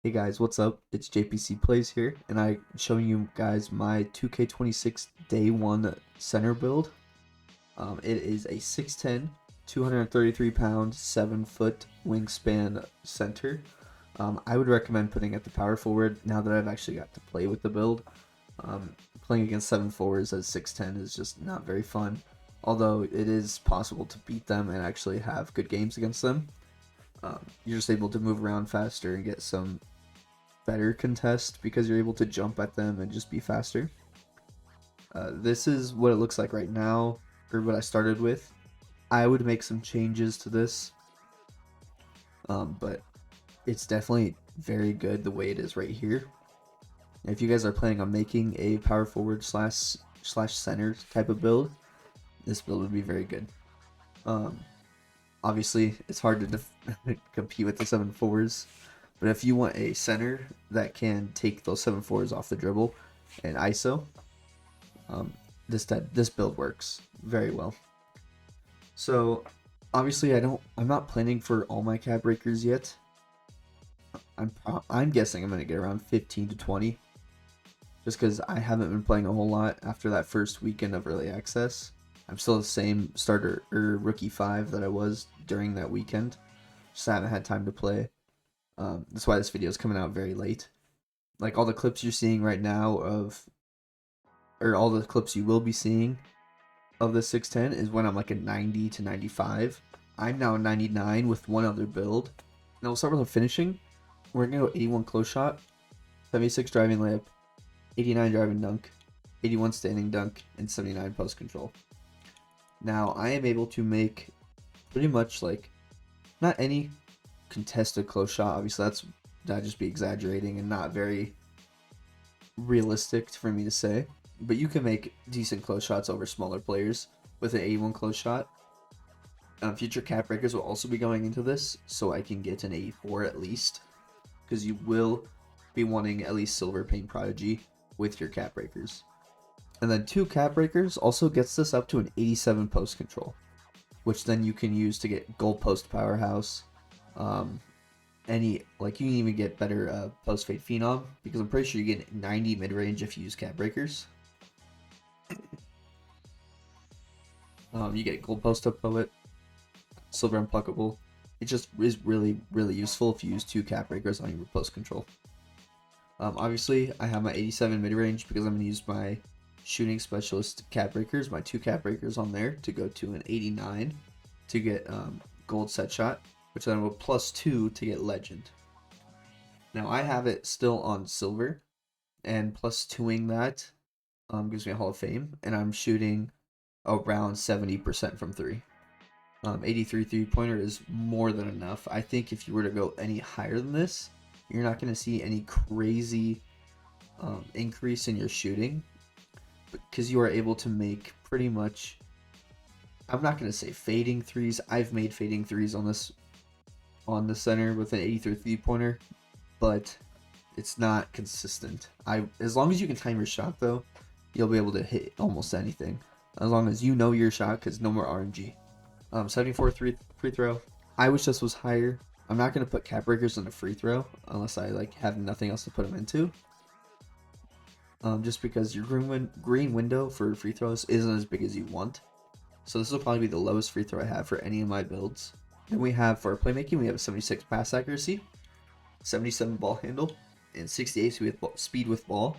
Hey guys, what's up? It's JPC Plays here, and I'm showing you guys my 2K26 Day 1 center build. It is a 6'10", 233-pound, 7-foot wingspan center. I would recommend putting at the power forward now that I've actually got to play with the build. Playing against 7'4s as 6'10 is just not very fun, although it is possible to beat them and actually have good games against them. You're just able to move around faster and get some better contest because you're able to jump at them and just be faster. This is what it looks like right now, or what I started with. I would make some changes to this, but it's definitely very good the way it is right here. If you guys are planning on making a power forward slash center type of build, this build would be very good. Obviously, it's hard to compete with the 7'4s, but if you want a center that can take those 7'4s off the dribble and ISO, this build works very well. So obviously, I'm not planning for all my cap breakers yet. I'm guessing I'm gonna get around 15 to 20, just because I haven't been playing a whole lot after that first weekend of early access. I'm still the same starter or rookie 5 that I was during that weekend. Just haven't had time to play. That's why this video is coming out very late. Like all the clips you're seeing right now or all the clips you will be seeing of the 6'10 is when I'm like a 90 to 95. I'm now 99 with one other build. Now we'll start with the finishing. We're gonna go 81 close shot, 76 driving layup, 89 driving dunk, 81 standing dunk, and 79 post control. Now I am able to make pretty much like not any contested close shot. Obviously that'd just be exaggerating and not very realistic for me to say. But you can make decent close shots over smaller players with an 81 close shot. Future cap breakers will also be going into this, so I can get an 84 at least, because you will be wanting at least silver paint prodigy with your cap breakers. And then 2 cap breakers also gets this up to an 87 post control, which then you can use to get goal post powerhouse. You can even get better post fade phenom, because I'm pretty sure you get 90 mid range if you use cap breakers. You get gold post up poet, silver unpluckable. It just is really useful if you use 2 cap breakers on your post control. Obviously, I have my 87 mid range because I'm going to use my shooting specialist cap breakers, my 2 cap breakers on there to go to an 89 to get gold set shot, which then will +2 to get legend. Now I have it still on silver, and +2ing that gives me a Hall of Fame, and I'm shooting around 70% from 3. 83 3-pointer is more than enough. I think if you were to go any higher than this, you're not going to see any crazy increase in your shooting, because you are able to make pretty much, I'm not going to say fading threes. I've made fading threes on the center with an 83 3-pointer, but it's not consistent. As long as you can time your shot though, you'll be able to hit almost anything. As long as you know your shot, because no more RNG. 74 free throw. I wish this was higher. I'm not going to put cap breakers in a free throw unless I have nothing else to put them into. Just because your green window for free throws isn't as big as you want. So this will probably be the lowest free throw I have for any of my builds. Then we have, for playmaking, we have a 76 pass accuracy, 77 ball handle, and 68 speed with ball.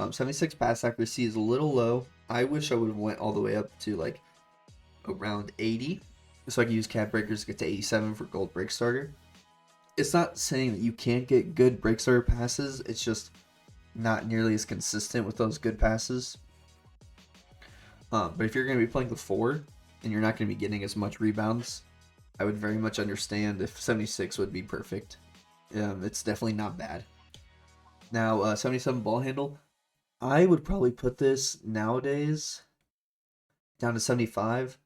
76 pass accuracy is a little low. I wish I would have went all the way up to around 80, so I could use cap breakers to get to 87 for gold break starter. It's not saying that you can't get good break starter passes, it's just not nearly as consistent with those good passes. But if you're going to be playing the 4 and you're not going to be getting as much rebounds, I would very much understand if 76 would be perfect. It's definitely not bad. Now 77 ball handle, I would probably put this nowadays down to 75.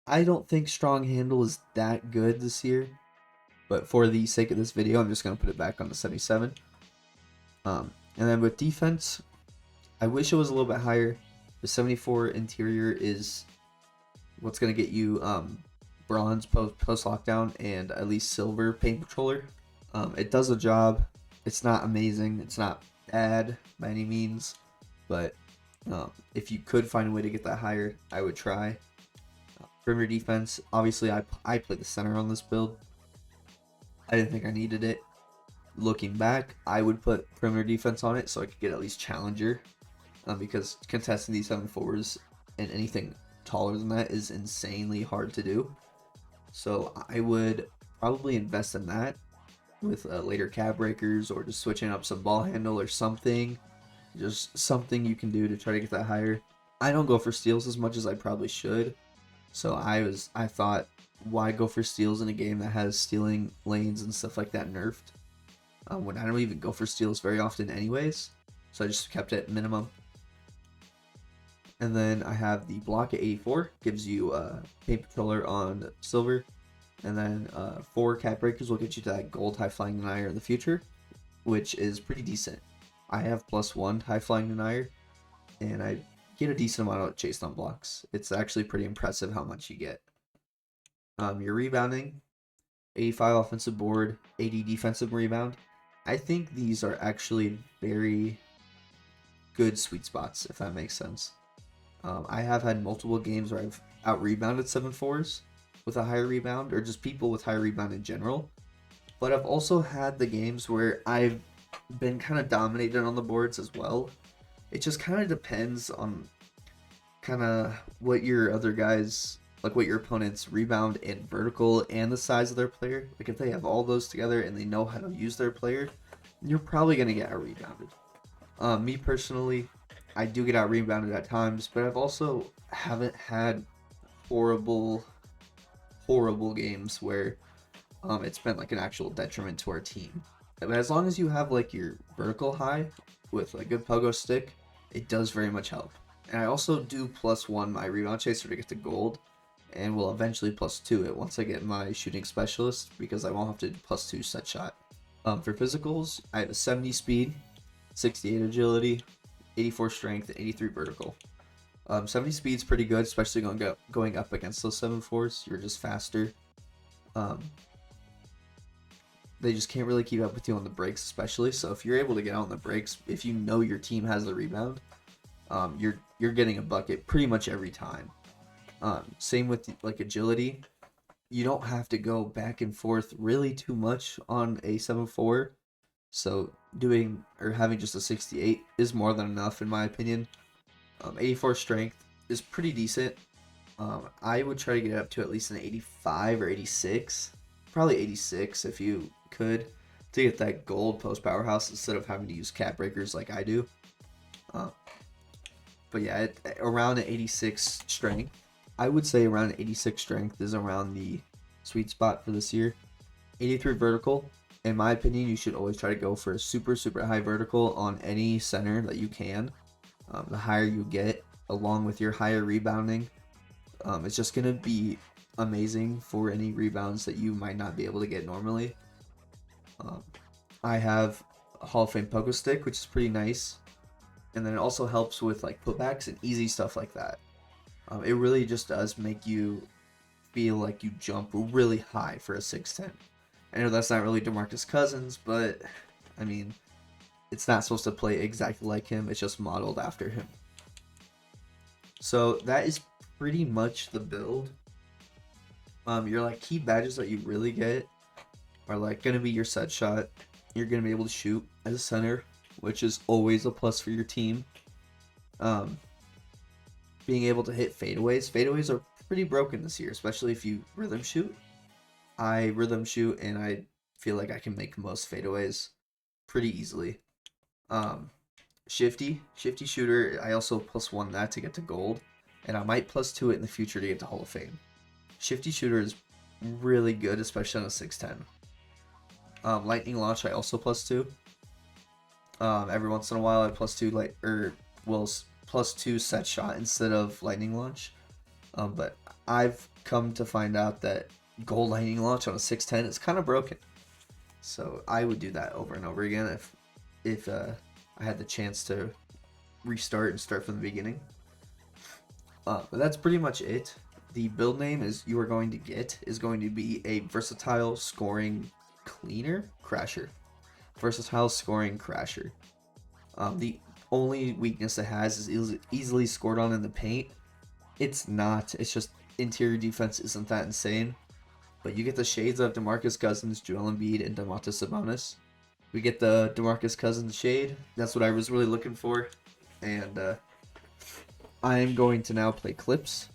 I don't think strong handle is that good this year, but for the sake of this video, I'm just going to put it back on the 77. And then with defense, I wish it was a little bit higher. The 74 interior is what's going to get you bronze post lockdown and at least silver paint patroller. It does a job. It's not amazing. It's not bad by any means, but if you could find a way to get that higher, I would try. Perimeter defense. Obviously, I play the center on this build. I didn't think I needed it. Looking back, I would put perimeter defense on it so I could get at least challenger, because contesting these 7-4s and anything taller than that is insanely hard to do. So I would probably invest in that with later cab breakers, or just switching up some ball handle or something. Just something you can do to try to get that higher. I don't go for steals as much as I probably should. So I thought, why go for steals in a game that has stealing lanes and stuff like that nerfed? When I don't even go for steals very often anyways. So I just kept it minimum. And then I have the block at 84, gives you paint patroller on silver. And then 4 cap breakers will get you to that gold high flying denier in the future, which is pretty decent. I have +1 high flying denier, and I get a decent amount of chased on blocks. It's actually pretty impressive how much you get. Your rebounding, 85 offensive board, 80 defensive rebound. I think these are actually very good sweet spots, if that makes sense. I have had multiple games where I've out rebounded 7-4s with a higher rebound, or just people with higher rebound in general. But I've also had the games where I've been kind of dominated on the boards as well. It just kind of depends on kind of what your other guys, like what your opponent's rebound and vertical and the size of their player. Like if they have all those together and they know how to use their player, you're probably going to get out rebounded. Me personally, I do get out rebounded at times, but I've also haven't had horrible games where it's been like an actual detriment to our team. But as long as you have like your vertical high with a good pogo stick, it does very much help. And I also do +1 my rebound chaser to get to gold, and will eventually +2 it once I get my shooting specialist, because I won't have to do +2 set shot. For physicals, I have a 70 speed, 68 agility, 84 strength, and 83 vertical. 70 speed's pretty good, especially going up against those 7-4s. You're just faster. They just can't really keep up with you on the breaks, especially. So if you're able to get out on the breaks, if you know your team has the rebound, you're getting a bucket pretty much every time. Same with like agility. You don't have to go back and forth really too much on a 7-4. So doing or having just a 68 is more than enough in my opinion. 84 strength is pretty decent. I would try to get it up to at least an 85 or 86. Probably 86 if you could, to get that gold post powerhouse instead of having to use cap breakers like I do. But yeah, around an 86 strength. I would say around an 86 strength is around the sweet spot for this year. 83 vertical. In my opinion, you should always try to go for a super high vertical on any center that you can. The higher you get, along with your higher rebounding, it's just going to be amazing for any rebounds that you might not be able to get normally. I have a Hall of Fame pogo stick, which is pretty nice. And then it also helps with like putbacks and easy stuff like that. It really just does make you feel like you jump really high for a 6'10". I know that's not really Demarcus Cousins, but I mean, it's not supposed to play exactly like him. It's just modeled after him. So that is pretty much the build. Your like key badges that you really get are like gonna be your set shot. You're gonna be able to shoot as a center, which is always a plus for your team. Being able to hit fadeaways. Fadeaways are pretty broken this year, especially if you rhythm shoot. I rhythm shoot and I feel like I can make most fadeaways pretty easily. Shifty shooter, I also +1 that to get to gold, and I might +2 it in the future to get to Hall of Fame. Shifty shooter is really good, especially on a 6'10". Lightning launch I also +2. Every once in a while I +2 +2 set shot instead of lightning launch. But I've come to find out that gold lightning launch on a 6'10" is kind of broken. So I would do that over and over again if I had the chance to restart and start from the beginning. But that's pretty much it. The build name is going to be a versatile scoring cleaner crasher, versatile scoring crasher. The only weakness it has is easily scored on in the paint. It's not. It's just interior defense isn't that insane. But you get the shades of Demarcus Cousins, Joel Embiid, and Domantas Sabonis. We get the Demarcus Cousins shade. That's what I was really looking for. And I am going to now play clips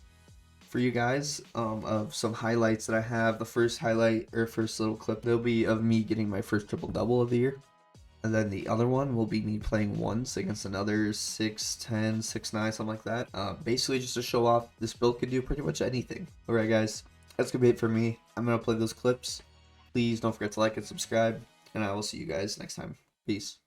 for you guys of some highlights that I have. The first highlight, or first little clip, will be of me getting my first triple-double of the year. And then the other one will be me playing once against another 6'10", 6'9", something like that. Basically just to show off this build can do pretty much anything. Alright guys, that's going to be it for me. I'm going to play those clips. Please don't forget to like and subscribe. And I will see you guys next time. Peace.